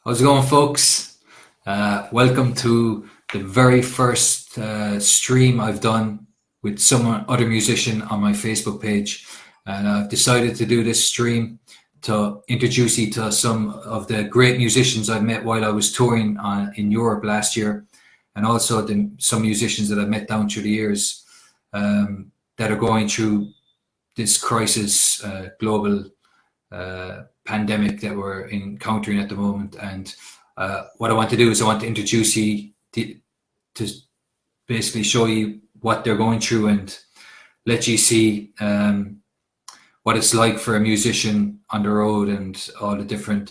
How's it going, folks? Welcome to the very first stream I've done with some other musician on my Facebook page. And I've decided to do this stream to introduce you to some of the great musicians I've met while I was touring in Europe last year, and also some musicians that I've met down through the years that are going through this crisis, global pandemic that we're encountering at the moment. And what I want to do is I want to introduce you to basically show you what they're going through and let you see what it's like for a musician on the road and all the different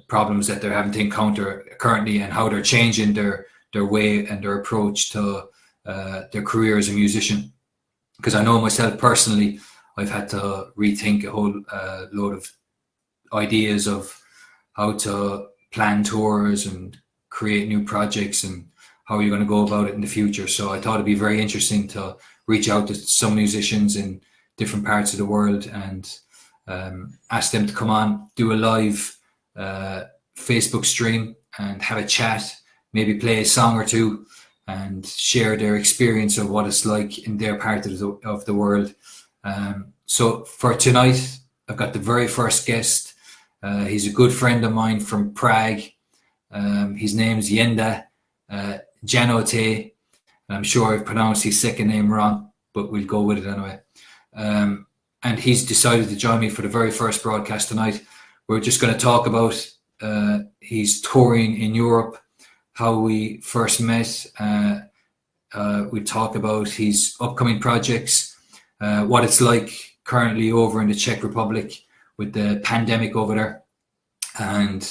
problems that they're having to encounter currently, and how they're changing their way and their approach to their career as a musician. Because I know myself personally, I've had to rethink a whole load of ideas of how to plan tours and create new projects and how you're going to go about it in the future. So I thought it'd be very interesting to reach out to some musicians in different parts of the world and ask them to come on, do a live Facebook stream and have a chat, maybe play a song or two and share their experience of what it's like in their part of the world. So for tonight, I've got the very first guest. He's a good friend of mine from Prague. His name's Jenda, Janotaj. I'm sure I've pronounced his second name wrong, but we'll go with it anyway. And he's decided to join me for the very first broadcast tonight. We're just going to talk about his touring in Europe, how we first met. We talk about his upcoming projects, what it's like currently over in the Czech Republic with the pandemic over there. And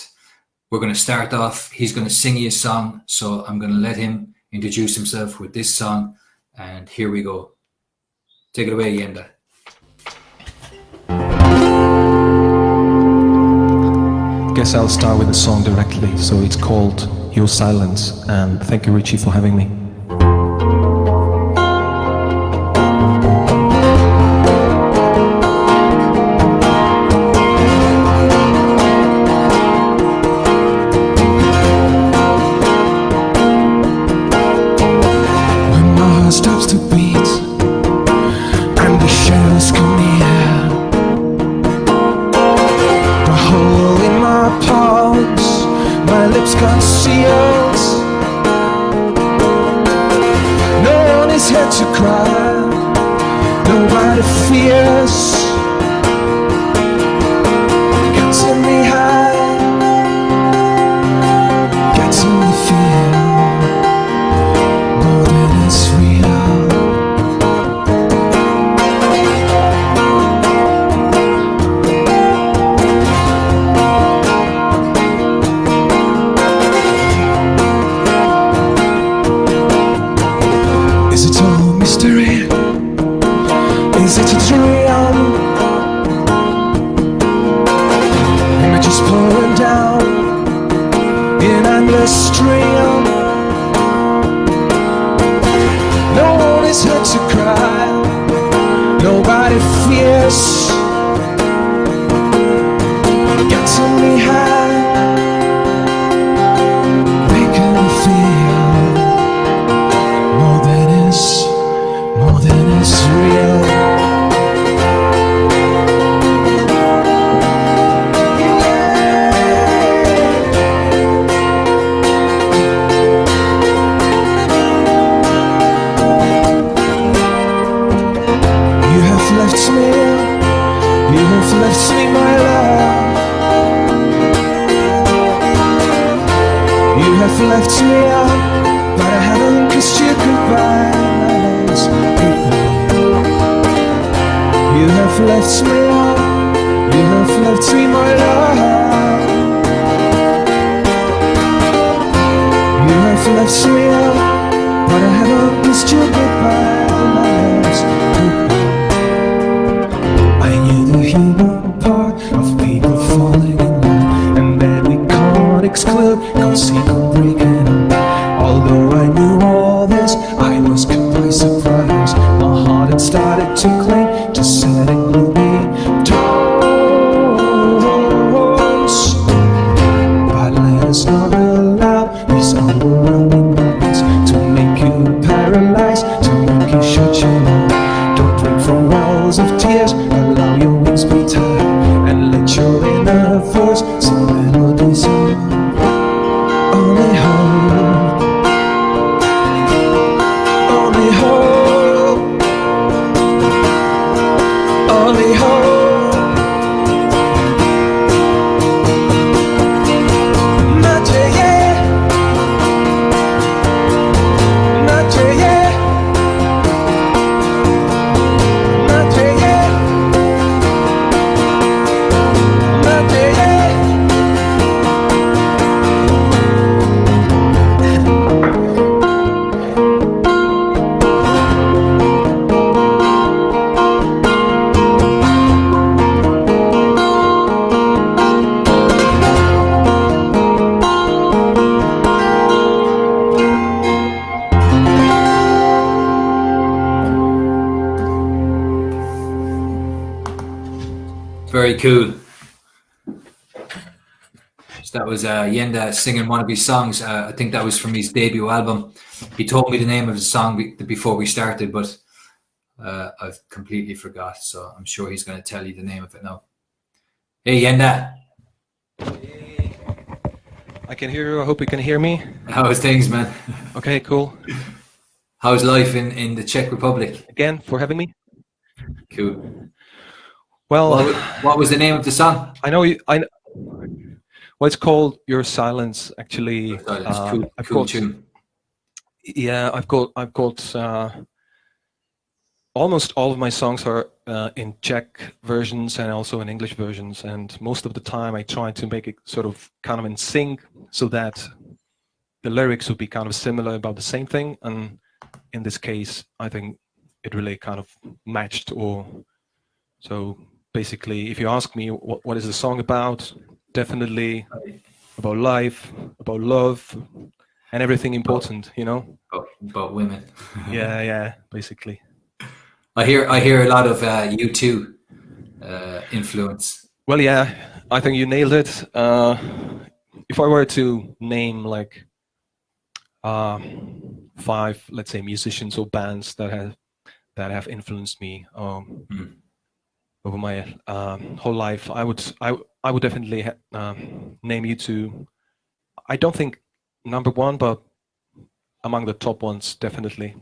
we're going to start off, he's going to sing you a song, so I'm going to let him introduce himself with this song, and here we go. Take it away, Jenda. Guess I'll start with the song directly. So it's called Your Silence, and thank you, Richie, for having me. Setting gloomy tones. and let your inner voice sing melody song. Only hope, only hope, only hope. Not yet, not yet, not yet, not yet. Very cool. So that was Jenda singing one of his songs. I think that was from his debut album. He told me the name of the song before we started, but I've completely forgot. So I'm sure he's going to tell you the name of it now. Hey, Jenda. I can hear you. I hope you can hear me. How's things, man? Okay, cool. How's life in the Czech Republic? Again, for having me. Cool. Well, what was the name of the song? I know you. Well, it's called Your Silence. Actually, Cool tune. Yeah, I've got almost all of my songs are in Czech versions and also in English versions, and most of the time I try to make it sort of kind of in sync so that the lyrics would be kind of similar about the same thing. And in this case, I think it really kind of matched. Or so basically, if you ask me what is the song about, definitely about life, about love, and everything important, you know. About women. Yeah, basically. I hear a lot of U2 influence. Well, yeah, I think you nailed it. If I were to name like 5, let's say, musicians or bands that have influenced me over my whole life, I would definitely name U2. I don't think number one, but among the top ones, definitely.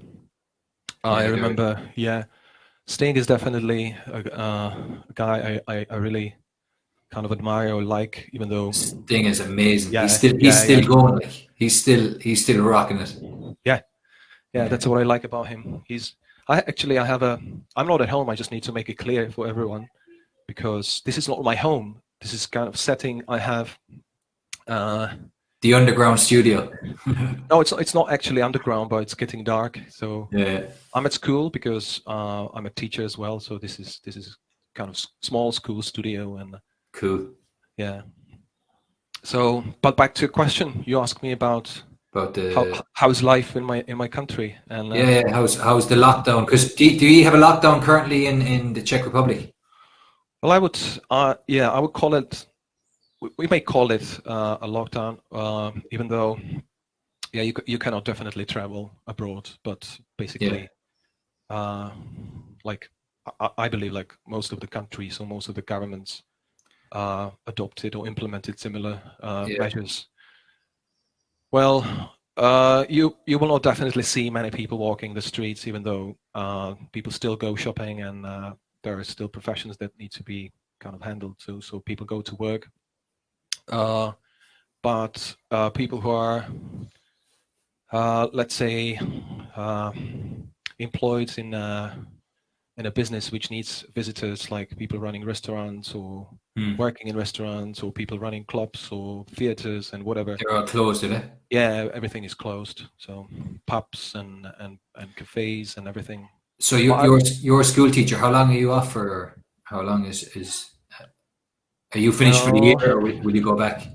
I remember, Sting is definitely a guy I really kind of admire or like, even though Sting is amazing. Yeah, he's still going. Like he's still rocking it. Yeah, that's what I like about him. I'm not at home. I just need to make it clear for everyone, because this is not my home. This is kind of setting I have. The underground studio. No, it's not actually underground, but it's getting dark. So Yeah. I'm at school because I'm a teacher as well. So this is kind of small school studio, and Cool. Yeah. So, but back to your question, you asked me about the how's life in my country, and how's the lockdown? Because do you have a lockdown currently in the Czech Republic? Well, I would call it. We may call it a lockdown, even though, you cannot definitely travel abroad. But basically, like I believe, like most of the countries or most of the governments adopted or implemented similar measures. Well, you will not definitely see many people walking the streets, even though people still go shopping, and there are still professions that need to be kind of handled. So people go to work. But people who are, let's say, employed in a business which needs visitors, like people running restaurants or working in restaurants, or people running clubs or theaters and whatever. They're all closed, are they? Yeah, everything is closed. So pubs and cafes and everything. So you're a school teacher. How long are you off for? Or how long are you finished for the year, or will you go back?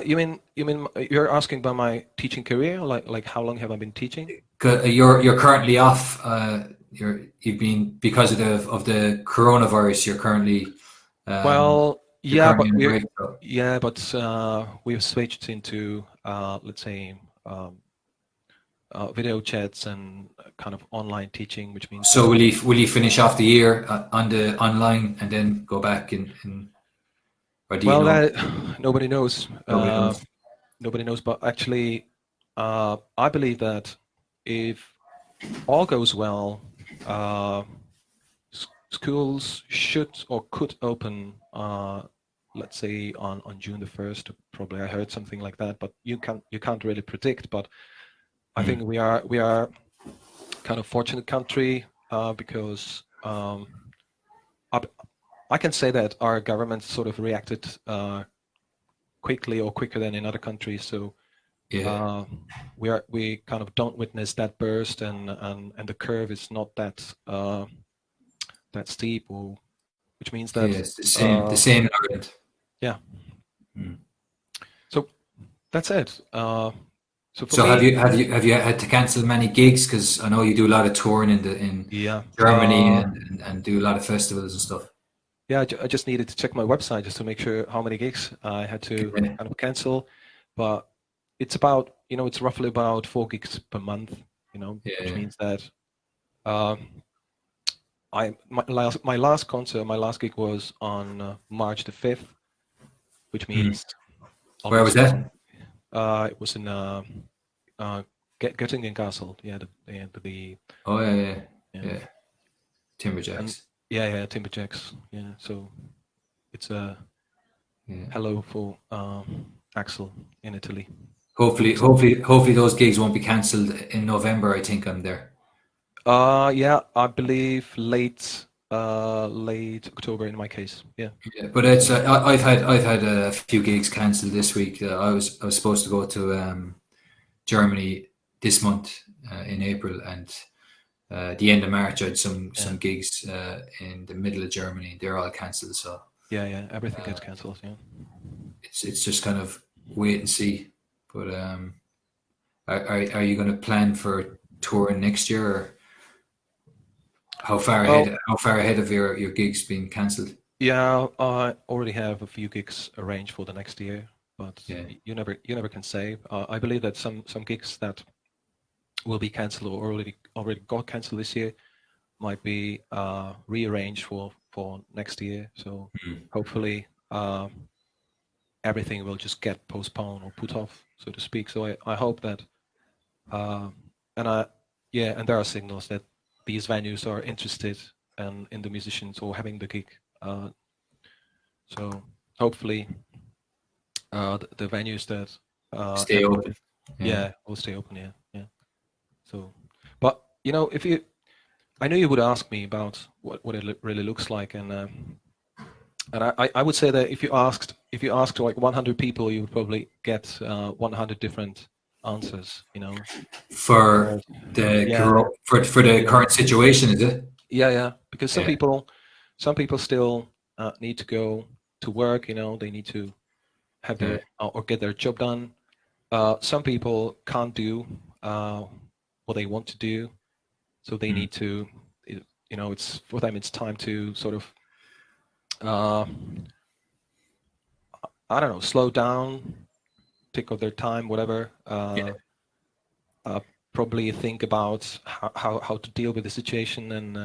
You mean you're asking about my teaching career? Like how long have I been teaching? You're currently off. You've been, because of the coronavirus. You're currently. But we've switched into let's say video chats and kind of online teaching, which means So will you finish off the year on the online and then go back in or do you know? that nobody knows. Nobody knows. Nobody knows, but actually, I believe that if all goes well, schools should or could open, let's say on June the 1st. Probably I heard something like that, but you can't really predict. But I think we are kind of fortunate country because I can say that our government sort of reacted quickly or quicker than in other countries. So Yeah. we kind of don't witness that burst, and the curve is not that that steep, or which means that Yeah, it's the same in Ireland. yeah. Mm. So that's it. So for So me, have you had to cancel many gigs? Because I know you do a lot of touring in yeah, Germany and do a lot of festivals and stuff. yeah. I just needed to check my website just to make sure how many gigs I had to Yeah. kind of cancel, but it's about, it's roughly about 4 gigs per month, which Yeah. means that my last concert, my last gig was on March the 5th, which means Where was almost that? it was in Göttingen Castle. Yeah, the Oh yeah. yeah. Timberjacks. And yeah, Timberjacks. Yeah, so it's a Yeah. hello for Axel in Italy. Hopefully those gigs won't be cancelled in November. I think I'm there. Yeah, I believe late October in my case. Yeah. Yeah, but it's I've had a few gigs cancelled this week. I was supposed to go to Germany this month in April, and the end of March I had some gigs in the middle of Germany. They're all cancelled. So yeah, everything gets cancelled. Yeah. it's just kind of wait and see. But are you going to plan for touring next year? Or how far ahead of your gigs being cancelled? Yeah, I already have a few gigs arranged for the next year, but Yeah. you never can say. I believe that some gigs that will be cancelled or already got cancelled this year might be rearranged for next year. So hopefully everything will just get postponed or put off, so to speak. So I hope that and there are signals that these venues are interested in the musicians or having the gig. So hopefully the venues that Stay open. will stay open. Yeah. So, but I know you would ask me about what it really looks like, and I would say that if you asked like 100 people, you would probably get 100 different answers. For the current situation, is it? Yeah, because some people still need to go to work. They need to have their or get their job done. Some people can't do what they want to do, so they need to. It's for them. It's time to sort of I don't know, slow down, take out their time, whatever. Probably think about how to deal with the situation and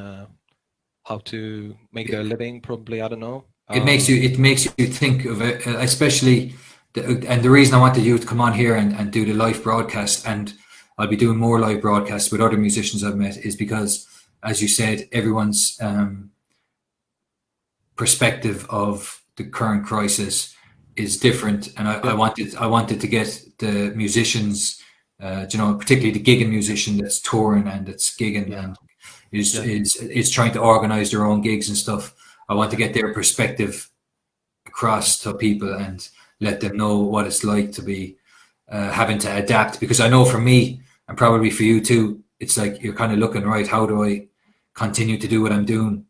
how to make their living. Probably, I don't know. It makes you think of it, especially and the reason I wanted you to come on here and do the live broadcast, and I'll be doing more live broadcasts with other musicians I've met, is because, as you said, everyone's perspective of the current crisis is different, and I wanted to get the musicians, particularly the gigging musician that's touring and that's gigging and is trying to organize their own gigs and stuff. I want to get their perspective across to people and let them know what it's like to be having to adapt. Because I know for me, and probably for you too, it's like you're kind of looking, right, how do I continue to do what I'm doing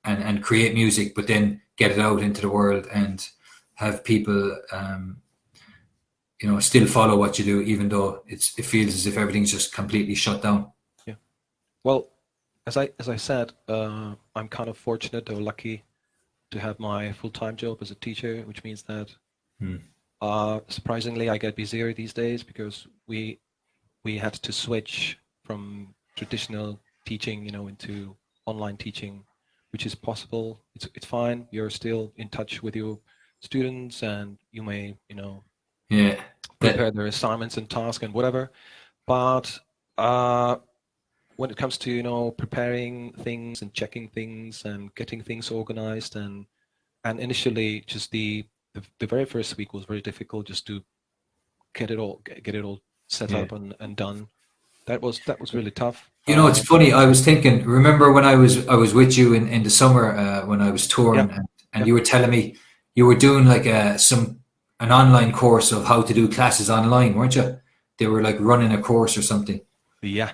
and create music, but then get it out into the world and have people, still follow what you do, even though it feels as if everything's just completely shut down. Yeah. Well, as I said, I'm kind of fortunate or lucky to have my full-time job as a teacher, which means that surprisingly I get busier these days because we we had to switch from traditional teaching, into online teaching, which is possible. It's fine. You're still in touch with your students, and you may, Yeah. prepare their assignments and tasks and whatever. But when it comes to, preparing things and checking things and getting things organized, and initially just the very first week was very difficult, just to get it all set Yeah. up and done. That was really tough. It's funny. I was thinking. Remember when I was with you in the summer when I was touring, Yeah. and Yeah. you were telling me you were doing like an online course of how to do classes online, weren't you? They were like running a course or something. Yeah,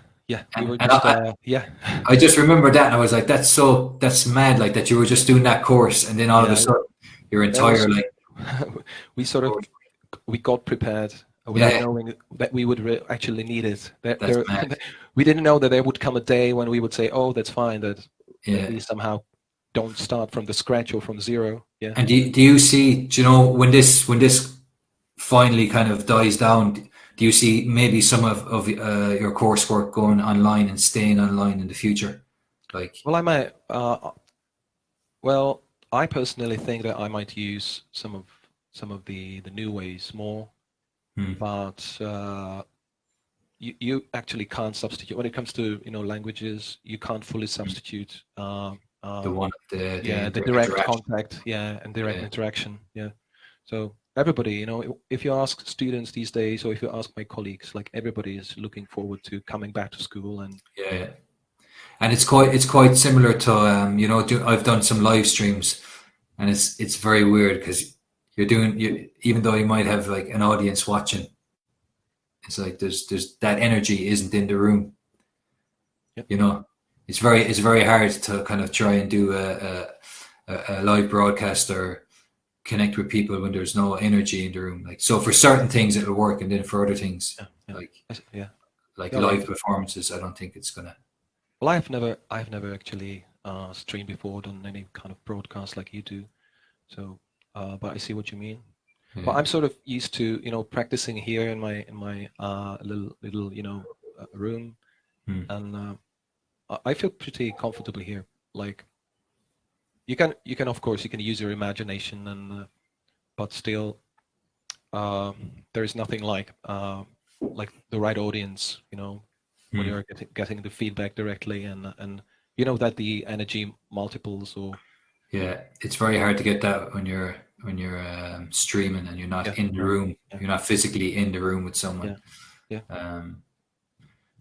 we were And just I just remember that, and I was like, that's mad, like that you were just doing that course, and then all of a Yeah. sudden your That was entire like we got prepared without yeah, knowing that we would actually need it. that's mad. We didn't know that there would come a day when we would say, "Oh, that's fine," that Yeah. we somehow don't start from the scratch or from zero. Yeah. And do you see, when this finally kind of dies down, do you see maybe some of your coursework going online and staying online in the future? Like, Well, I might. Well, I personally think that I might use some of the new ways more, but you actually can't substitute when it comes to languages. You can't fully substitute the one the direct interaction. contact, and direct interaction. Yeah. So everybody, if you ask students these days, or if you ask my colleagues, like everybody is looking forward to coming back to school. And Yeah. And it's quite similar to I've done some live streams, and it's very weird because even though you might have like an audience watching, it's like there's that energy isn't in the room. Yep. It's very hard to kind of try and do a live broadcast or connect with people when there's no energy in the room. Like, so for certain things it'll work, and then for other things like live performances, I don't think it's gonna. Well, I've never actually streamed before, done any kind of broadcast like you do. So, but I see what you mean. Yeah. But I'm sort of used to practicing here in my little room, and I feel pretty comfortable here. Like you can of course use your imagination, and but still there is nothing like the right audience. When you're getting the feedback directly, and that the energy multiples, or it's very hard to get that when you're streaming and you're not in the room. You're not physically in the room with someone.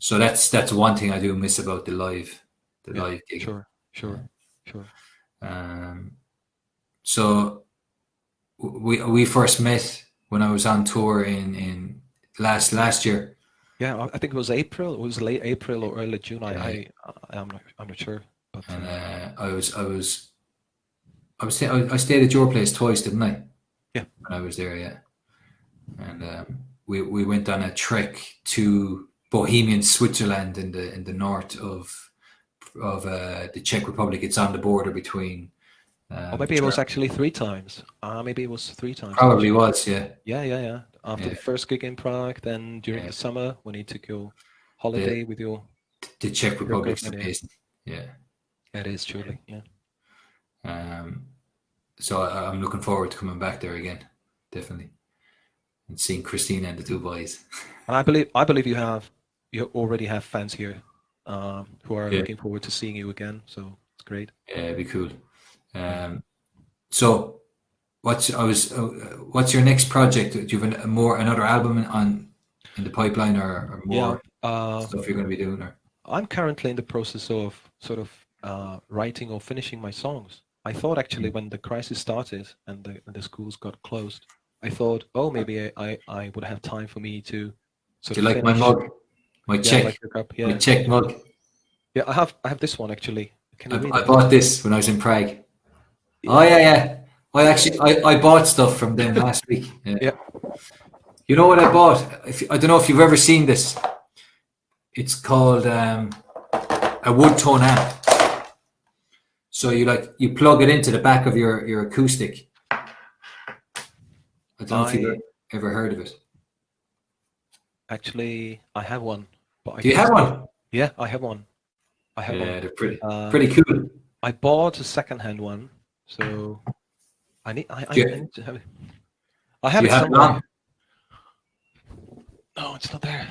So that's one thing I do miss about the live gig. Sure. So we first met when I was on tour in last year. Yeah, I think it was April. It was late April or early June. I'm not sure. But and I stayed at your place twice, didn't I? Yeah. When I was there, yeah. And we went on a trek to Bohemian Switzerland in the north of the Czech Republic. It's on the border between. Or maybe it was actually 3 times. Maybe it was 3 times. Probably actually. Was, yeah. Yeah. After the first gig in Prague, then during the summer when you took your holiday with your. The Czech Republic's amazing. Yeah. It is truly, yeah. So I'm looking forward to coming back there again, definitely, and seeing Christina and the 2 boys. And I believe you already have fans here, who are looking forward to seeing you again. So it's great. Yeah, it'd be cool. So, what's your next project? Do you have another album in the pipeline, or more stuff you're going to be doing? Or? I'm currently in the process of sort of writing or finishing my songs. I thought actually when the crisis started and the schools got closed, I thought, oh, maybe I would have time for me to sort of. Do you like my mug? My Czech mug. Yeah, I have this one actually. Can you read it? I bought this when I was in Prague. Yeah. Oh yeah. I bought stuff from them last week. Yeah. You know what I bought? I don't know if you've ever seen this. It's called a wood tone amp. So you plug it into the back of your acoustic. I don't know if you've ever heard of it. Actually, I have one. But I Do you can't have say. one? Yeah, I have one. I have Yeah, one. they're pretty Uh, pretty cool. I bought a second-hand one, so Do I you, need to have it. I have do you it have it somewhere. on? No, it's not there.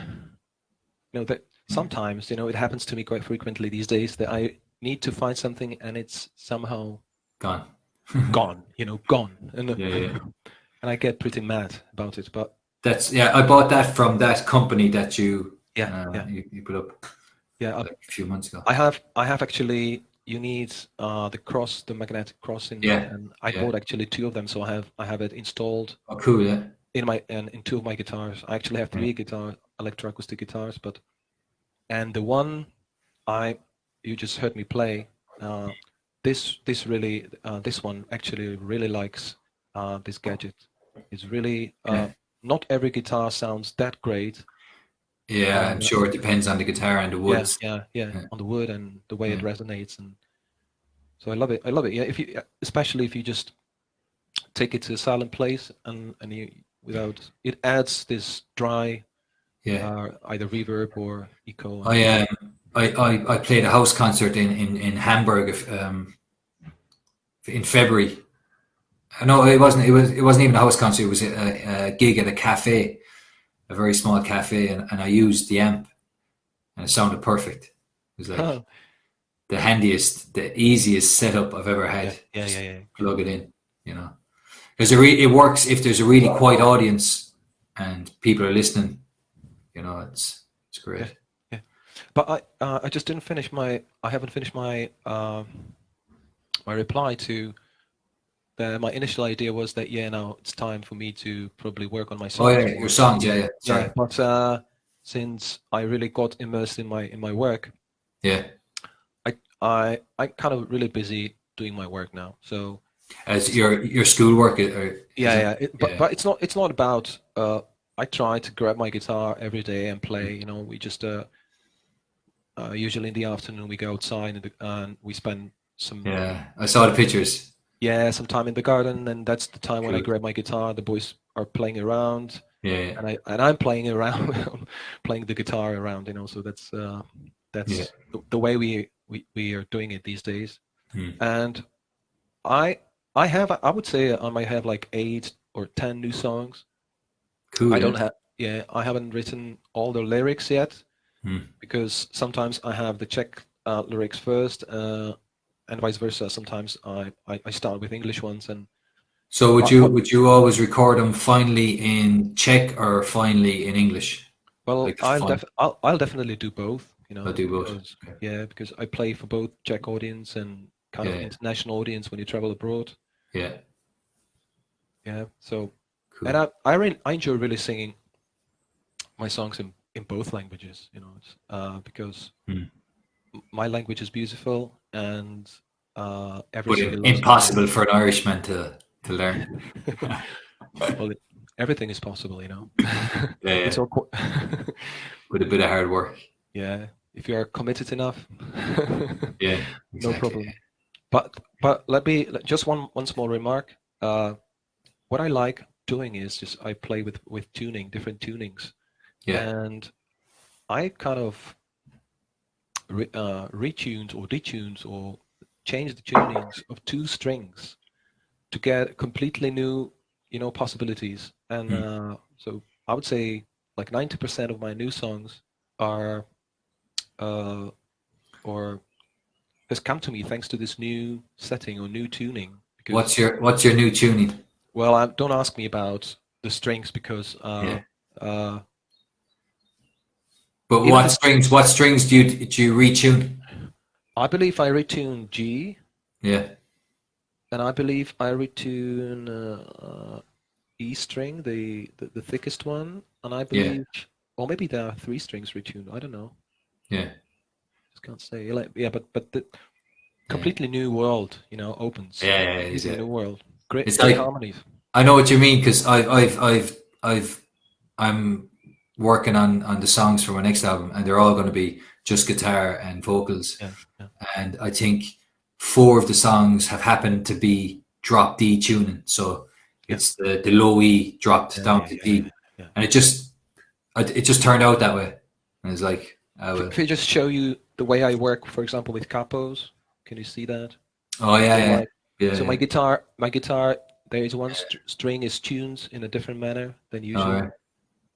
That sometimes, it happens to me quite frequently these days that I need to find something and it's somehow Gone. gone, gone. Yeah, yeah. And I get pretty mad about it. But I bought that from that company that you yeah. you put up Yeah, like a few months ago. I have actually. You need the magnetic cross in it, Yeah, and I yeah. bought actually two of them, so I have it installed Oh, cool. Yeah, in two of my guitars. I actually have three electroacoustic guitars, and the one you just heard me play, this one actually really likes this gadget. It's really yeah. not every guitar sounds that great. Yeah, I'm sure it depends on the guitar and the Yeah, woods. yeah, yeah, Yeah, on the wood and the way it yeah. resonates, and so I love it. I love it. Yeah, especially if you just take it to a silent place and you without it adds this dry Yeah. either reverb or echo. And I played a house concert in Hamburg in February. No, it wasn't even a house concert. It was a gig at a cafe, a very small cafe, and I used the amp, and it sounded perfect. It was like the handiest, the easiest setup I've ever had. yeah. Plug it in, because it works if there's a really quiet audience and people are listening. It's great. Yeah. But I just didn't finish I haven't finished my my reply to my initial idea was that now it's time for me to probably work on my Oh songs yeah, your more. songs. Yeah. Sorry. Yeah, but since I really got immersed in my work, Yeah. I kind of really busy doing my work now. So As your schoolwork, or yeah. But it's not about. I try to grab my guitar every day and play. We just usually in the afternoon we go outside and we spend some. Yeah, I saw the pictures. Yeah, some time in the garden, and that's the time when I Cool. grab my guitar. The boys are playing around, Yeah. and I'm playing around, playing the guitar around. So that's Yeah. the way we are doing it these days. Hmm. And I would say I might have like 8 or 10 new songs. Cool. I don't have. Yeah, I haven't written all the lyrics yet because sometimes I have the Czech lyrics first. And vice versa. Sometimes I start with English ones, and So would you always record them finally in Czech or finally in English? well, Like for fun? I'll definitely do both. I'll do both. Because Okay. because I play for both Czech audience and kind of Yeah. international audience when you travel abroad. Yeah. Yeah. So Cool. and I enjoy really singing my songs in both languages. It's, because my language is beautiful and every But single impossible for an Irishman to learn. well, everything is possible. Yeah. It's all With a bit of hard work. yeah, if you are committed enough. Yeah. No Exactly. problem. But just one small remark. What I like doing is just I play with tuning, different tunings, Yeah. and I kind of retuned or detuned or changed the tunings of 2 strings to get completely new, possibilities. And so I would say like 90% of my new songs are or has come to me thanks to this new setting or new tuning. Because What's your new tuning? well, don't ask me about the strings because But what strings do you retune? I believe I retune G, Yeah. and I believe I retune E string, the thickest one, and I believe, or maybe there are 3 strings retuned. I don't know. Yeah. Just can't say. But the completely new world, opens. Yeah. Completely new world. Great, It's great like, harmonies. I know what you mean because I'm working on the songs for my next album, and they're all going to be just guitar and vocals. Yeah. And I think 4 of the songs have happened to be drop D tuning, so it's the low E dropped down to D, and it just turned out that way. And it's like, I will. If I just show you the way I work, for example, with capos, can you see that? Oh yeah, So, yeah, yeah. so Yeah. my guitar, there is one string is tuned in a different manner than All usual, right.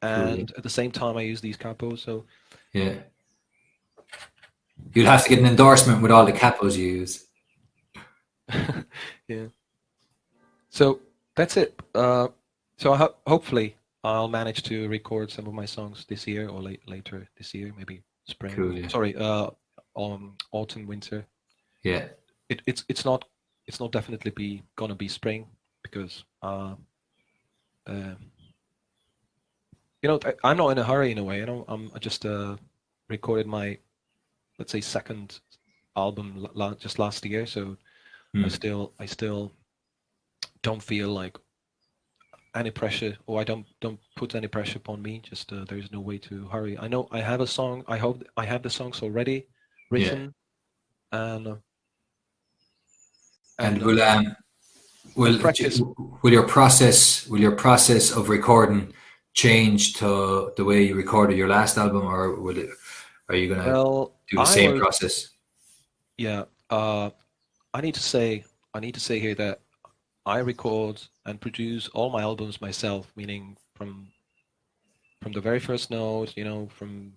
Cool. and at the same time I use these capos. So Yeah. You'd have to get an endorsement with all the capos you use. yeah. So that's it. So hopefully I'll manage to record some of my songs this year or later this year, maybe spring. Cool. Yeah. Sorry, autumn, winter. Yeah. It's not definitely gonna be spring because I'm not in a hurry in a way. I just recorded my, let's say, second album just last year, so I still don't feel like any pressure, or I don't put any pressure upon me. Just there is no way to hurry. I know I have a song. I hope I have the songs already written, and And and practice. will your process of recording change to the way you recorded your last album, or are you gonna Well, do the same process? Yeah. I need to say here that I record and produce all my albums myself, meaning from the very first note, from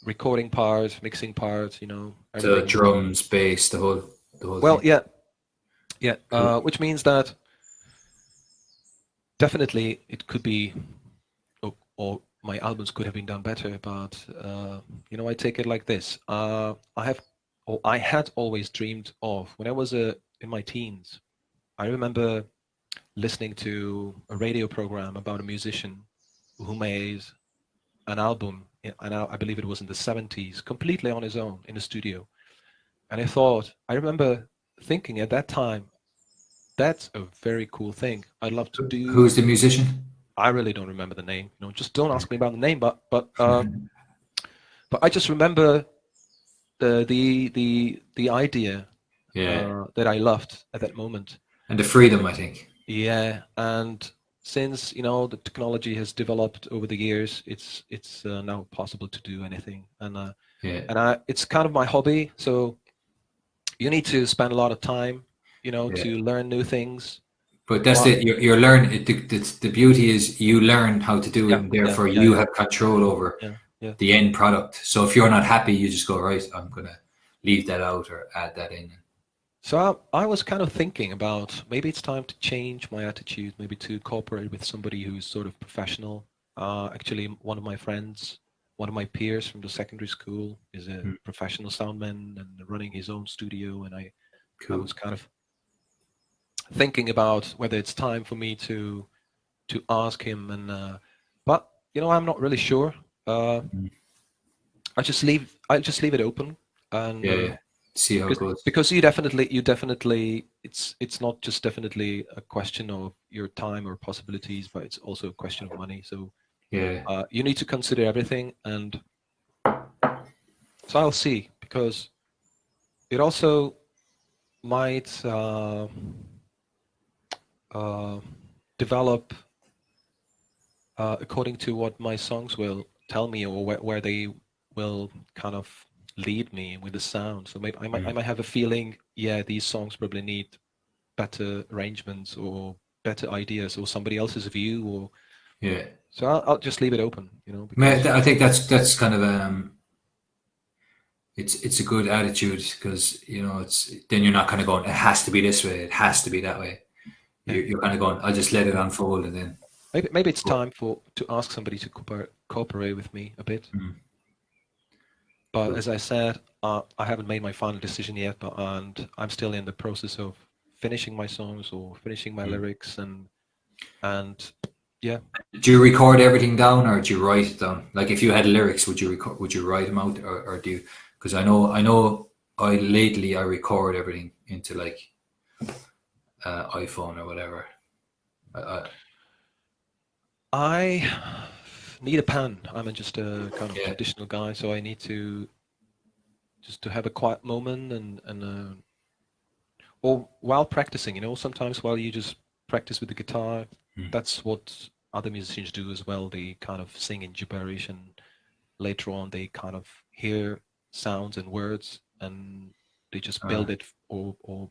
recording part, mixing part, The everything. drums, bass, the whole Well, thing. yeah. Cool. Which means that definitely it could be, or my albums could have been done better, but I take it like this. I had always dreamed of, when I was in my teens, I remember listening to a radio program about a musician who made an album, and I believe it was in the 70s, completely on his own in a studio. And I remember thinking at that time, that's a very cool thing. I'd love to do. Who's the musician? I really don't remember the name. Just don't ask me about the name. But I just remember the idea that I loved at that moment. And the freedom, I think. Yeah, and since the technology has developed over the years, it's now possible to do anything, and it's kind of my hobby. So you need to spend a lot of time, to learn new things. But that's it. You're learning. The beauty is you learn how to do it, and therefore you have control over the end product. So if you're not happy, you just go, right, I'm gonna leave that out or add that in. So I was kind of thinking about, maybe it's time to change my attitude, maybe to cooperate with somebody who's sort of professional. Actually, one of my friends, one of my peers from the secondary school, is a professional soundman and running his own studio, and I was kind of thinking about whether it's time for me to ask him, and but I'm not really sure. I just leave it open, and see how it goes. Because you definitely it's not just definitely a question of your time or possibilities, but it's also a question of money. So you need to consider everything, and so I'll see, because it also might develop according to what my songs will tell me, or where they will kind of lead me with the sound. So maybe I might have a feeling, these songs probably need better arrangements or better ideas, or somebody else's view, or so I'll just leave it open, I think that's kind of it's a good attitude, because it's then you're not kind of going, it has to be this way, it has to be that way. You're kind of going, I'll just let it unfold, and then maybe it's time to ask somebody to cooperate with me a bit. But as I said, I haven't made my final decision yet, and I'm still in the process of finishing my songs or finishing my lyrics, and yeah. Do you record everything down, or do you write it down? Like, if you had lyrics, would you write them out, or do you? Because I know lately I record everything into like iPhone or whatever. I need a pen. I'm just a kind of traditional guy, so I need to have a quiet moment, and or while practicing, sometimes while you just practice with the guitar, that's what other musicians do as well. They kind of sing in gibberish, and later on they kind of hear sounds and words, and they just build it or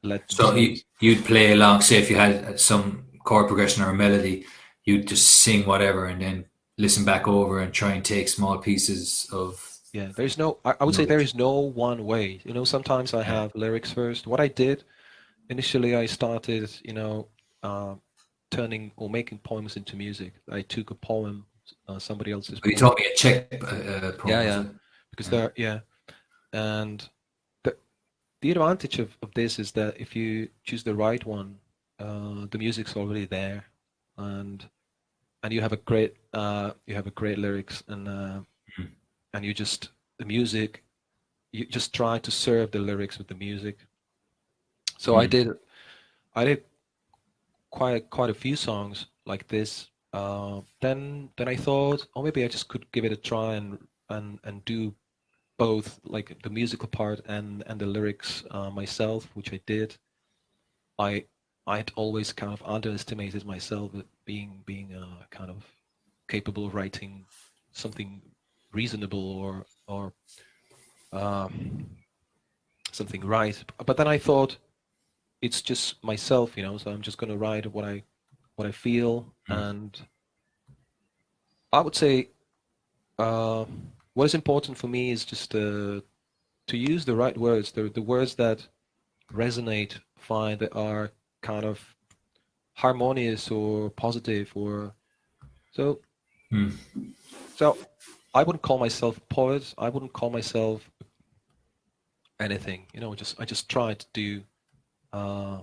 let So themselves. you'd play along, say if you had some chord progression or a melody, you'd just sing whatever and then listen back over and try and take small pieces of Yeah, there's no. I would say there knowledge. is no one way. Sometimes I Yeah. have lyrics first. What I did initially, I started, uh, turning or making poems into music. I took a poem, somebody else's But you poem. taught me a Czech Yeah, poem, was yeah, it? because Yeah. yeah, and the advantage of this is that if you choose the right one, the music's already there, and you have a great lyrics, and you just the music, you just try to serve the lyrics with the music. So Mm. I did quite a few songs like this. Then I thought, oh, maybe I just could give it a try and do both, like the musical part and the lyrics myself, which I did. I I'd always kind of underestimated myself at being kind of capable of writing something reasonable or um, something right. But then I thought it's just myself, so I'm just going to write what I feel, Mm. and I would say uh, what is important for me is just to use the right words, the words that resonate fine, that are kind of harmonious or positive, or so. Mm. So I wouldn't call myself a poet. I wouldn't call myself anything. I just try to do uh,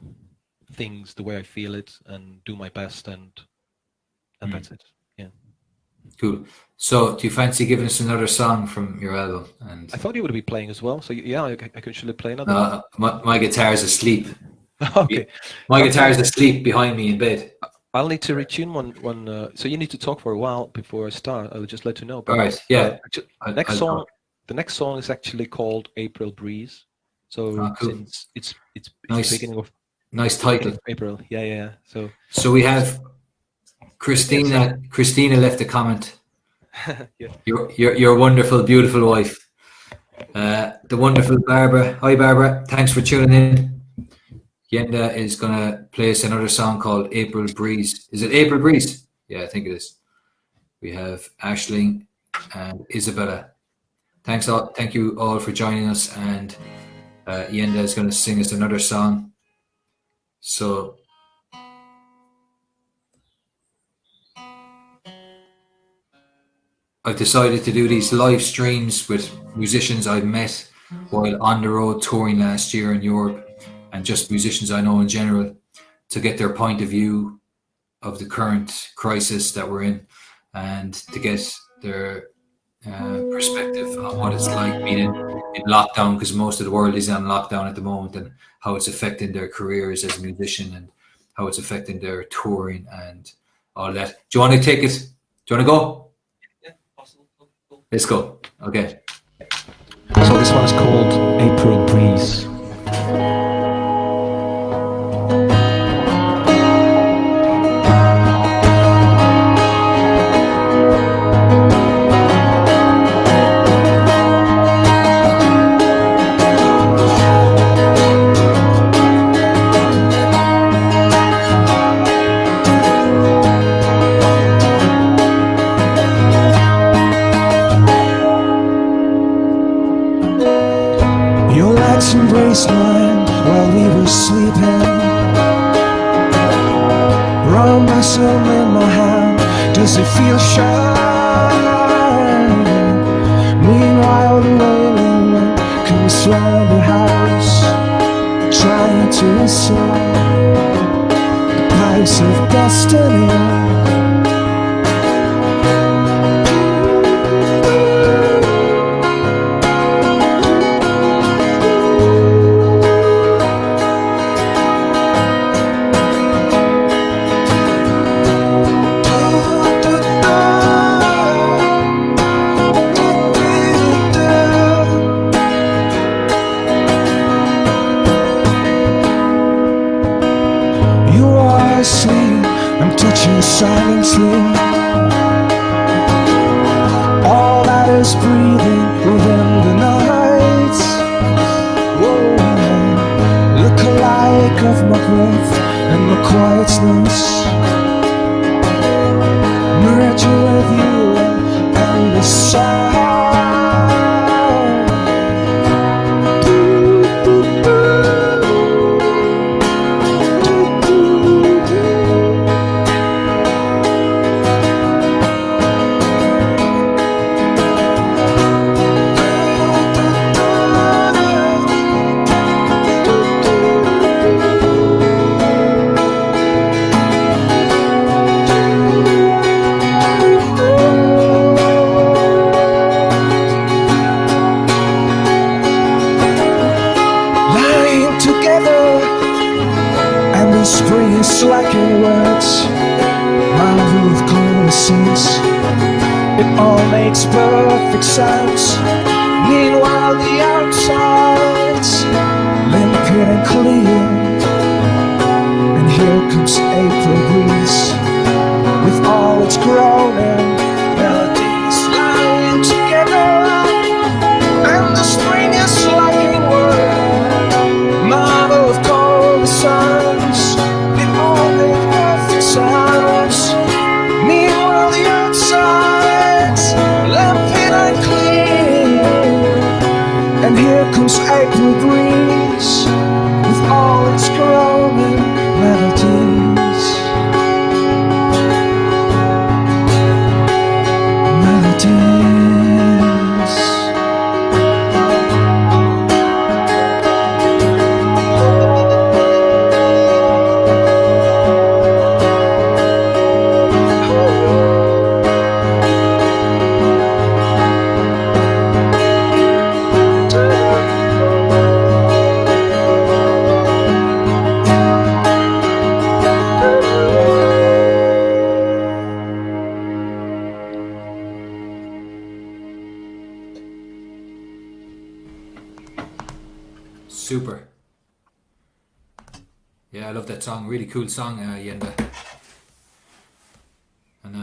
things the way I feel it and do my best, and Mm. that's it. Yeah. Cool. So do you fancy giving us another song from your album? And I thought you would be playing as well. So yeah, I could actually play another one. my guitar's asleep. Okay. My Okay. guitar's asleep behind me in bed. I'll need to retune one. So you need to talk for a while before I start. I'll just let you know. All But right. Yeah. next I'll song, talk. the next song is actually called April Breeze. So Cool. since it's the Nice. beginning of Nice beginning title. of April. Yeah, yeah, yeah. So So we have give me a second. Christina left a comment. Yeah. Your wonderful, beautiful wife. The wonderful Barbara. Hi, Barbara. Thanks for tuning in. Jenda is going to play us another song called April Breeze. Is it April Breeze? Yeah, I think it is. We have Ashling and Isabella. Thank you all for joining us. And Jenda is going to sing us another song. So I've decided to do these live streams with musicians I've met while on the road touring last year in Europe, and just musicians I know in general, to get their point of view of the current crisis that we're in, and to get their perspective on what it's like being in lockdown, because most of the world is on lockdown at the moment, and how it's affecting their careers as a musician, and how it's affecting their touring and all that. Do you want to take it? Do you want to go? Let's go. Okay. So this one is called April Breeze. Your lights embraced mine while we were sleeping. Raw muscle in my hand, does it feel shy? Meanwhile the wailing wind comes round the house, trying to listen the pipes of destiny. You are asleep I'm touching silently all that is breathing within the night. Whoa, look alike of my breath and my quietness, merging with you and the sound. Spring is slacking words, my rule of common sense. It all makes perfect sense. Meanwhile the outside's limpid and clear, and here comes April breeze with all its groaning melodies lying together, and the spring is slacking words, mother of common sense. Sounds. Meanwhile the outside's limpid and clear, and here comes April breeze with all its groaning melodies. Super. Yeah, I love that song. Really cool song, Jenda. And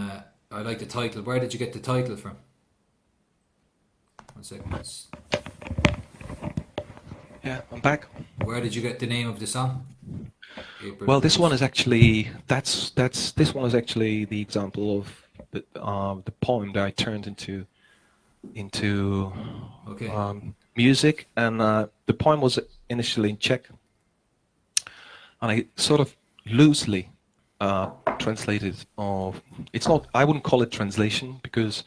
I like the title. Where did you get the title from? 1 second. Yeah, I'm back. Where did you get the name of the song? April Well, this Breeze. one is actually this one is actually the example of the poem that I turned into Okay. music, and the poem was initially in Czech, and I sort of loosely translated. Of it's not. I wouldn't call it translation because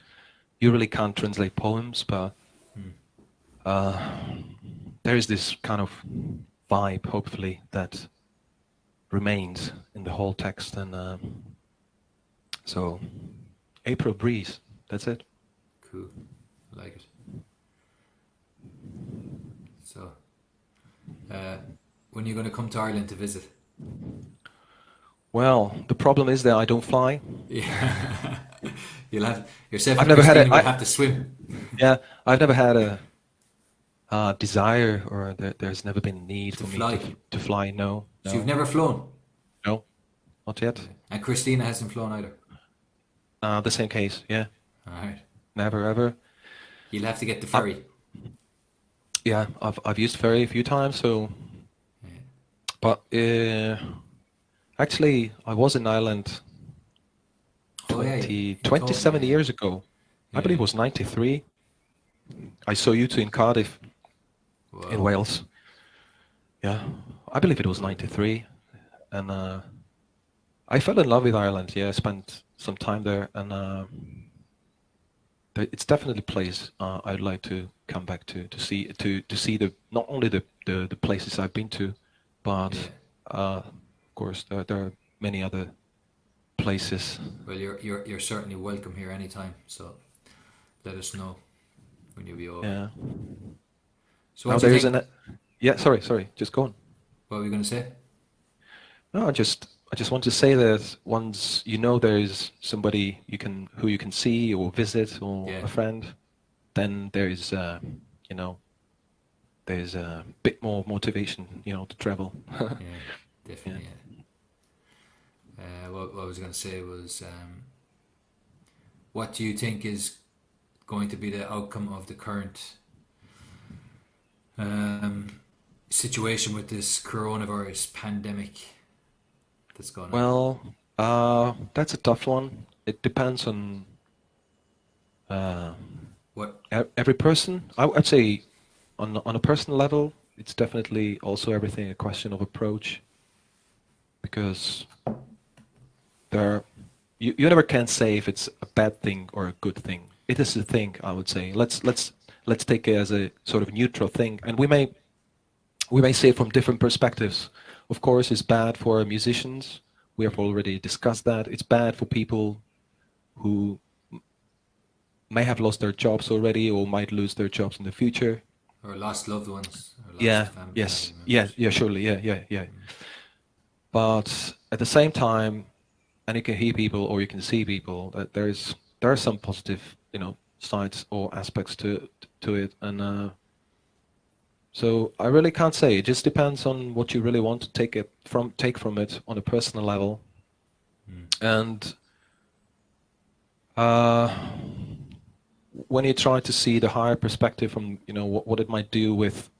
you really can't translate poems, but there is this kind of vibe, hopefully, that remains in the whole text, and so April Breeze. That's it. Cool. I like it. So, when are you going to come to Ireland to visit? Well, the problem is that I don't fly. Yeah. You'll have yourself. I've and never had Christine a- will I- have to swim. Yeah, I've never had a desire, or there's never been a need To for fly. me to fly. No, So no, you've never flown, no, not yet. and Christina hasn't flown either. The same case. Yeah, All right. never ever. You'll have to get the ferry. Yeah, I've used ferry a few times. So, Yeah. but actually, I was in Ireland Oh, yeah, 20, you told 27 me, yeah. years ago. I believe it was 93. I saw you two in Cardiff, in Wow. Wales. Yeah, I believe it was 93. And I fell in love with Ireland. Yeah, I spent some time there, and it's definitely a place I'd like to come back to see the not only the places I've been to, but of course there are many other places. Well, you're certainly welcome here anytime. So let us know when you'll be over. Yeah. So Now what do you there's think? yeah. Sorry. Just go on. What were you going to say? No, I just want to say that once you know there's somebody who you can see or visit, or Yeah. a friend, then there's there's a bit more motivation, to travel. Yeah, definitely. Yeah. What was going to say was, what do you think is going to be the outcome of the current situation with this coronavirus pandemic that's going on? Well, that's a tough one. It depends on What? every person. I'd say on a personal level, it's definitely also everything a question of approach, because you never can say if it's a bad thing or a good thing. It is a thing, I would say. Let's take it as a sort of neutral thing, and we may see it from different perspectives. Of course, it's bad for musicians. We have already discussed that. It's bad for people who may have lost their jobs already or might lose their jobs in the future. Or lost loved ones, or lost Yeah, family yes, members. yeah, surely, yeah. But at the same time, and you can hear people or you can see people, that there are some positive, sides or aspects to it, and so I really can't say. It just depends on what you really want to take from it on a personal level, and when you try to see the higher perspective from what it might do with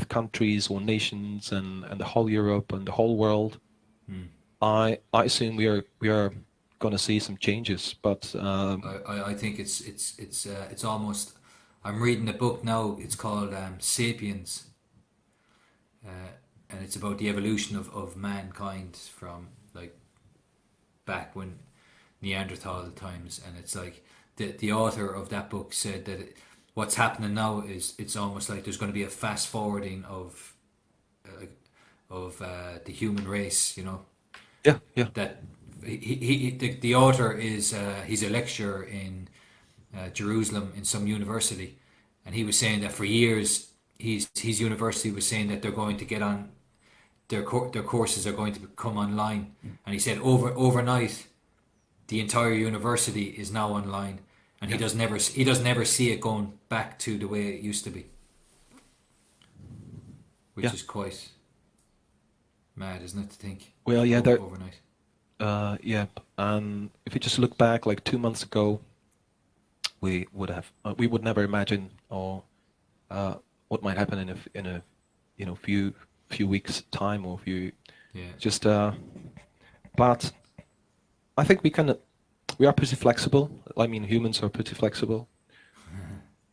countries or nations and the whole Europe and the whole world, I assume we are going to see some changes. But I think it's almost. I'm reading a book now. It's called *Sapiens*, and it's about the evolution of mankind from like back when Neanderthal times, and it's like the author of that book said that what's happening now is it's almost like there's going to be a fast forwarding of the human race. yeah, That the author is he's a lecturer in Jerusalem in some university, and he was saying that for years his university was saying that they're going to get on their courses are going to come online, and he said overnight the entire university is now online, and he does never see it going back to the way it used to be, which Yeah. is quite mad, isn't it, to think? Well, yeah, there, Overnight. yeah. If you just look back like 2 months ago, we would never imagine or what might happen in a few weeks time or few Yeah. just but I think we are pretty flexible. I mean, humans are pretty flexible.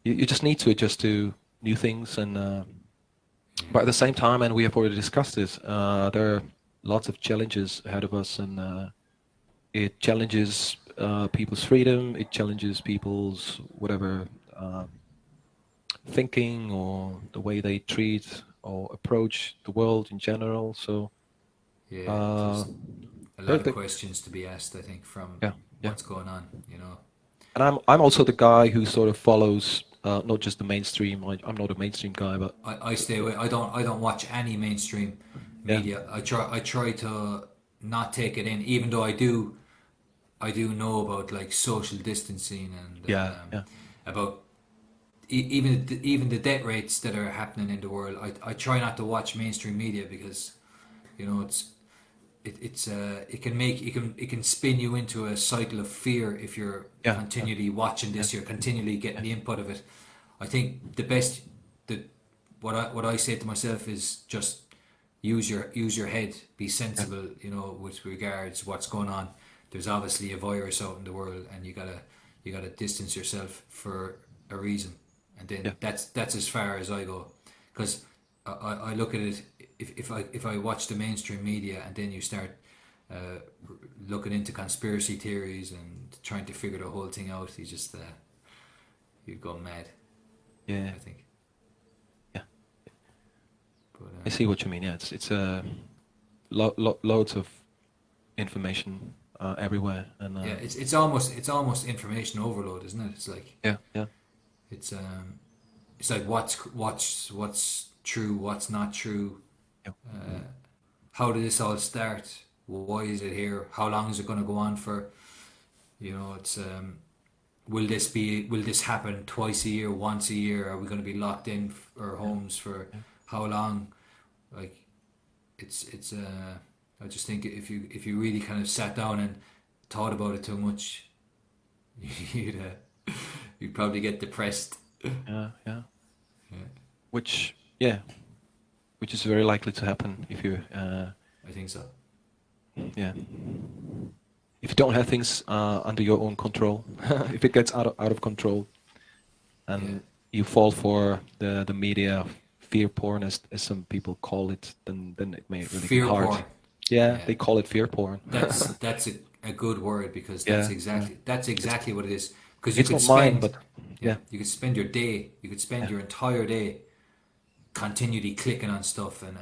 You just need to adjust to new things, and but at the same time, and we have already discussed this, there are lots of challenges ahead of us, and it challenges people's freedom. It challenges people's whatever thinking or the way they treat or approach the world in general. So Yeah, uh, there's a lot of the- questions to be asked, I think, from yeah, yeah. what's going on, And I'm also the guy who sort of follows not just the mainstream. I'm not a mainstream guy, but I stay away. I don't watch any mainstream Yeah. media. I try to not take it in, even though I do know about like social distancing and yeah. about even the death rates that are happening in the world. I try not to watch mainstream media because it can spin you into a cycle of fear if you're Yeah, continually watching this. You're continually getting the input of it. I think the best what I say to myself is just use your head, be sensible, with regards what's going on. There's obviously a virus out in the world, and you gotta distance yourself for a reason, and then that's as far as I go, because I look at it. If I watch the mainstream media and then you start looking into conspiracy theories and trying to figure the whole thing out, you'd go mad. Yeah. I think. Yeah. But, I see what you mean. Yeah, it's loads of information everywhere, and yeah, it's almost information overload, isn't it? It's like yeah. it's like what's true, what's not true. Yeah. How did this all start? Why is it here? How long is it going to go on for? It's will this happen twice a year, once a year? Are we going to be locked in our homes for how long? Like, it's I just think if you really kind of sat down thought about it too much, you'd probably get depressed. Yeah. Yeah. Which is very likely to happen if you I think so. yeah. If you don't have things under your own control, if it gets out of control, and you fall for the media fear porn, as some people call it, then it may really Fear be hard. porn. Yeah, Yeah. they call it fear porn. That's a good word, because that's exactly what it is. Because you It's could not mine, spend but yeah. you could spend your day, you could spend your entire day continually clicking on stuff and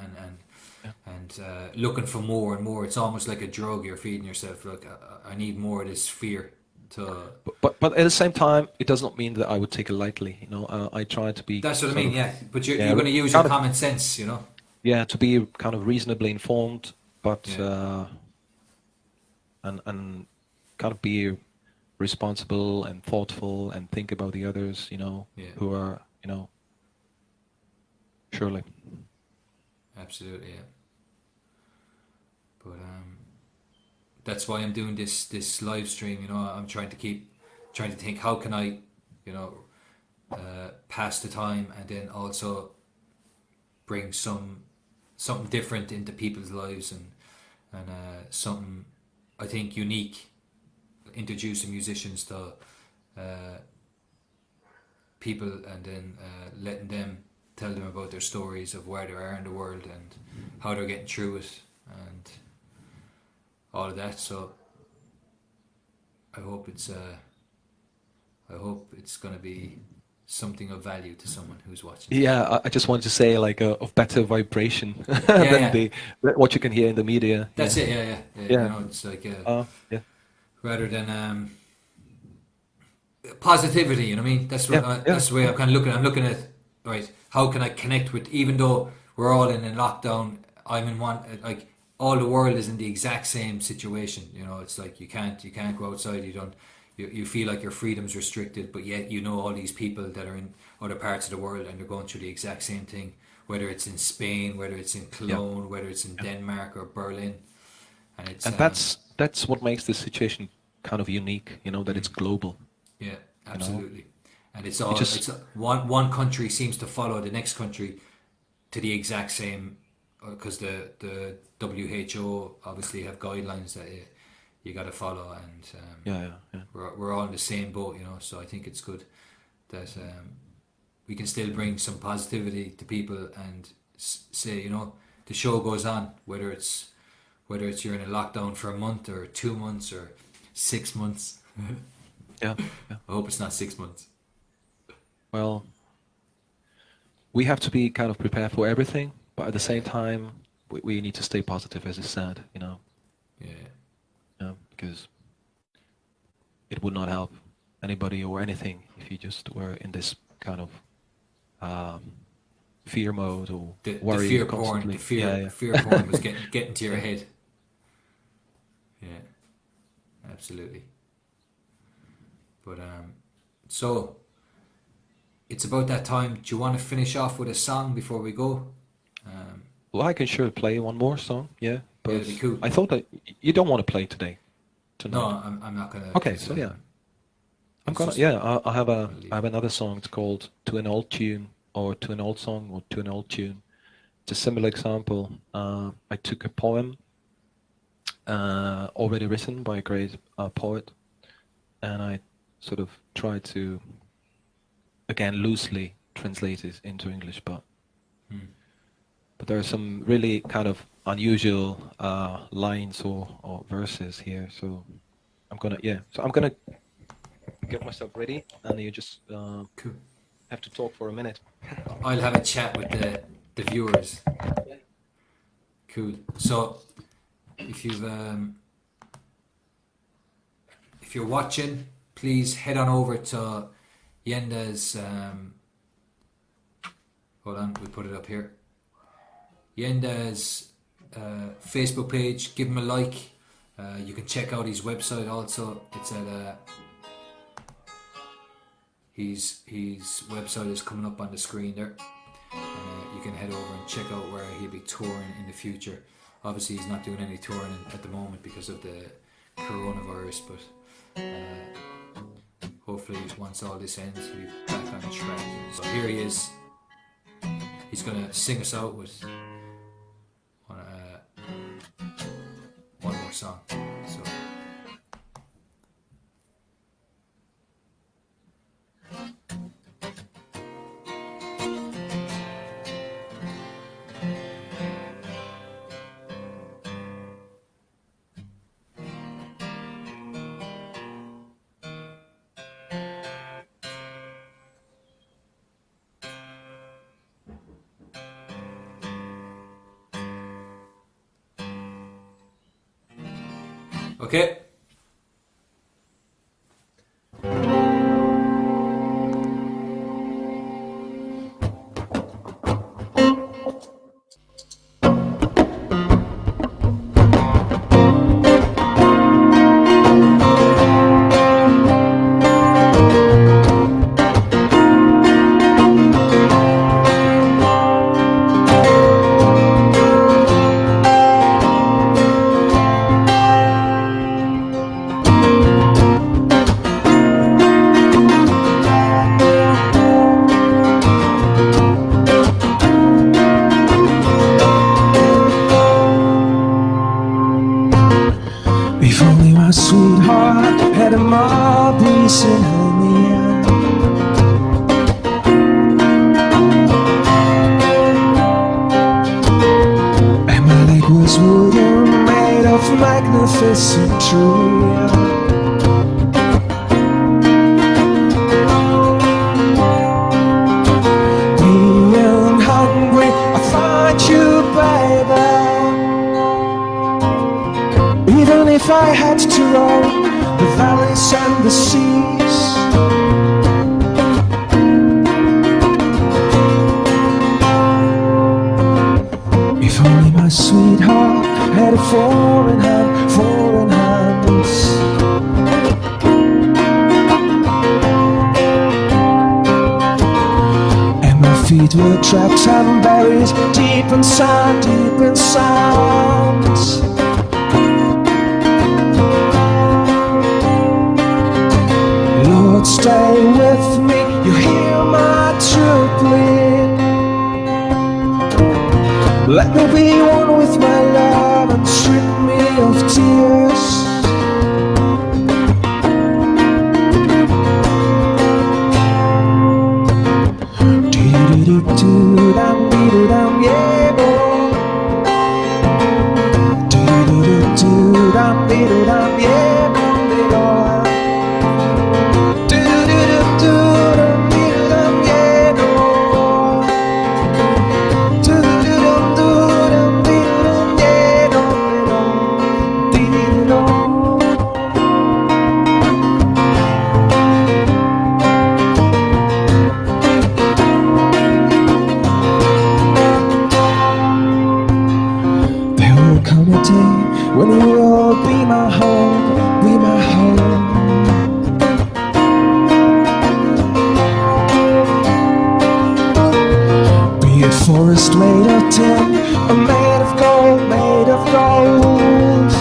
looking for more and more. It's almost like a drug you're feeding yourself. Look, I need more of this fear to. But at the same time, it does not mean that I would take it lightly. You know, I try to be. That's what I sort mean. of- Yeah, but you're yeah, going to use your common sense. You know. Yeah, to be kind of reasonably informed, but and kind of be responsible and thoughtful and think about the others. You know, who are surely. Absolutely, yeah. But that's why I'm doing this live stream. You know, I'm trying to think, how can I, pass the time, and then also bring something different into people's lives, and something I think unique. Introducing musicians to people, and then letting them tell them about their stories of where they are in the world and how they're getting through it and all of that. So I hope it's going to be something of value to someone who's watching. Yeah, I just wanted to say of better vibration than what you can hear in the media. That's it. Yeah. You know, it's like rather than positivity. You know what I mean? That's what that's the way I'm kind of looking. I'm looking at, right, how can I connect with, even though we're all in a lockdown, I'm in one, like all the world is in the exact same situation. You know, it's like you can't go outside. You feel like your freedom's restricted, but yet you know all these people that are in other parts of the world and they're going through the exact same thing, whether it's in Spain, whether it's in Cologne, whether it's in Denmark or Berlin. And that's what makes this situation kind of unique, you know, that it's global. Yeah, absolutely. And it's one country seems to follow the next country to the exact same, because the WHO obviously have guidelines that you got to follow, and we're all in the same boat, you know. So I think it's good that we can still bring some positivity to people and say, you know, the show goes on, whether it's you're in a lockdown for a month or 2 months or 6 months. Yeah. I hope it's not 6 months. Well, we have to be kind of prepared for everything, but at the same time, we need to stay positive, as you said, you know. Yeah. Because it would not help anybody or anything if you just were in this kind of fear mode or worry fear constantly. porn. Fear porn was getting to your head. Yeah, absolutely. But so it's about that time. Do you want to finish off with a song before we go? Well, I can sure play one more song, but that'd be cool. I thought that you don't want to play tonight. No, I'm not gonna. Okay, so I'm gonna. I have another song. It's called "To an Old Tune" or "To an Old Song" or "To an Old Tune." It's a similar example. I took a poem already written by a great poet, and I sort of tried to, again, loosely translate it into English, but there are some really kind of unusual lines or verses here. So I'm gonna get myself ready, and you just Cool. have to talk for a minute. I'll have a chat with the viewers. Cool. So if you're watching, please head on over to Jenda's. Hold on, we put it up here. Jenda's Facebook page. Give him a like. You can check out his website also. It's at his website is coming up on the screen there. You can head over and check out where he'll be touring in the future. Obviously, he's not doing any touring at the moment because of the coronavirus, but hopefully once all this ends, we'll be back on track. So here he is. He's gonna sing us out with one more song. So. Okay. If only my sweetheart had a more breezing on the end. And my leg was wooden, made of magnificent tree. Being hungry, I find you, baby. Even if I had to roam the valleys and the seas, if only my sweetheart had a foreign hand, foreign hands. And my feet were trapped and buried deep inside, deep inside. Lord, stay with me, you hear my true plea. Let me be one with my love and strip me of tears. Do-do-do-do-dum, dee-do-dum, yeah, boy. Do-do-do-do-dum, dee-do-dum, yeah, boy. There will come a day when you will be my home, be my home. Be a forest made of tin, or made of gold, made of gold.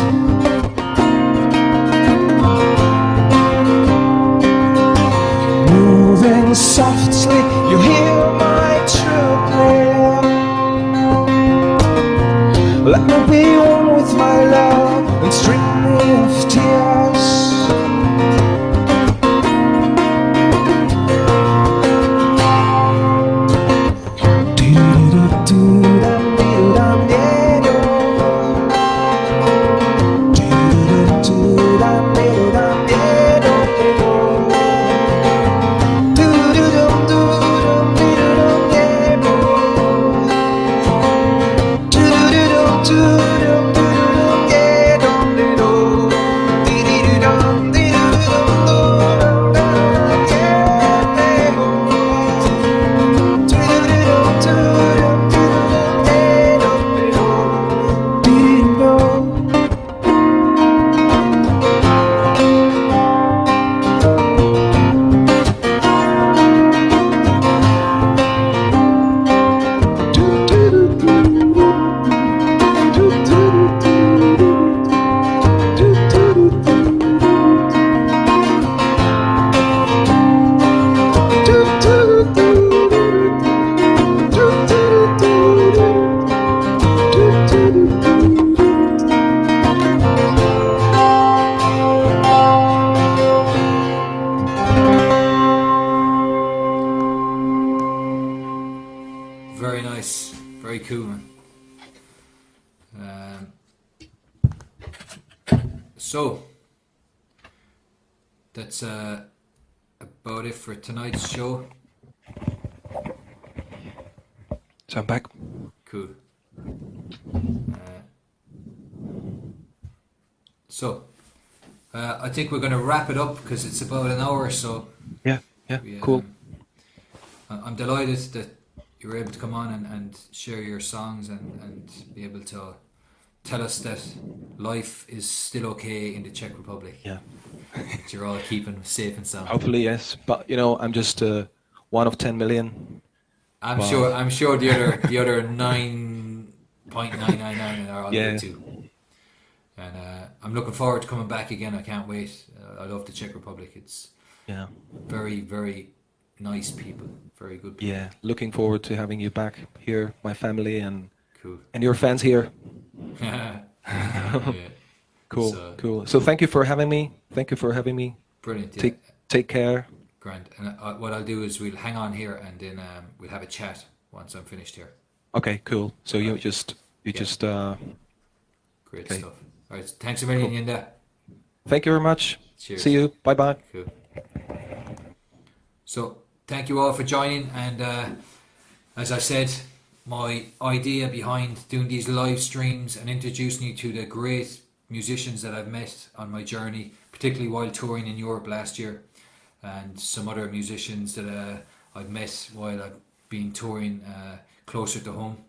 Moving softly, you hear my true plea. Let me be one with my love and strip me of tears. Do-do-do-do-dum, dee-do-dum, yeah-do. Do-do-do-do-dum, dee-do-dum, yeah-do. Do-do-do-do-dum, dee-do-dum, yeah-do. Do-do-do-do-dum, dee-do-dum, yeah-do. Dee-do-dum. cool, man. So that's about it for tonight's show. So I'm back. Cool. So I think we're going to wrap it up because it's about an hour or so. Yeah, cool. I'm delighted that you were able to come on and share your songs and be able to tell us that life is still okay in the Czech Republic. Yeah. That you're all keeping safe and sound. Hopefully, yes. But I'm just one of 10 million. I'm sure the other 9.999 are all good too. And I'm looking forward to coming back again. I can't wait. I love the Czech Republic. It's very, very nice people, very good people. Yeah, looking forward to having you back here, my family and Cool. And your fans here. Yeah. Cool. So thank you for having me. Brilliant. Yeah. Take care. Grand. And what I'll do is we'll hang on here and then we'll have a chat once I'm finished here. Okay, cool. So you just Great stuff. All right. Thanks a million, Jenda. Thank you very much. Cheers. See you. Bye. Cool. So thank you all for joining. And as I said, my idea behind doing these live streams and introducing you to the great musicians that I've met on my journey, particularly while touring in Europe last year, and some other musicians that I've met while I've been touring closer to home,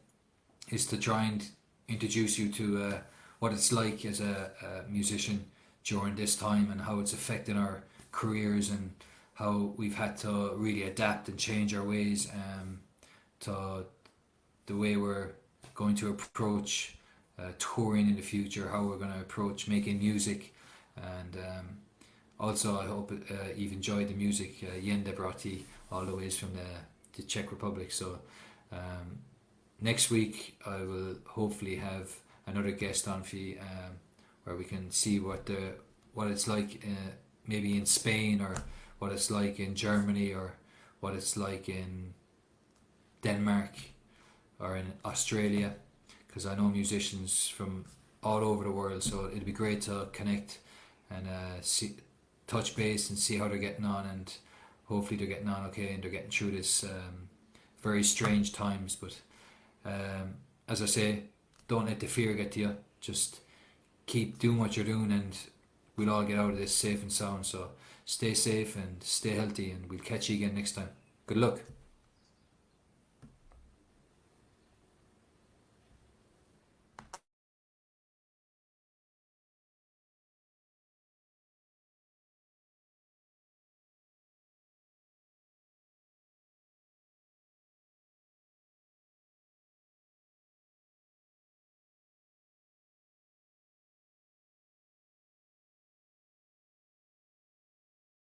is to try and introduce you to what it's like as a musician during this time and how it's affecting our careers and how we've had to really adapt and change our ways to the way we're going to approach touring in the future, how we're going to approach making music, and also I hope you've enjoyed the music Jenda brought to you all the ways from the Czech Republic. So next week I will hopefully have another guest on for you, where we can see what it's like maybe in Spain, or what it's like in Germany, or what it's like in Denmark or in Australia, because I know musicians from all over the world, so it'd be great to connect and touch base and see how they're getting on, and hopefully they're getting on okay and they're getting through this very strange times. But as I say, don't let the fear get to you. Just keep doing what you're doing and we'll all get out of this safe and sound. So stay safe and stay healthy, and we'll catch you again next time. Good luck.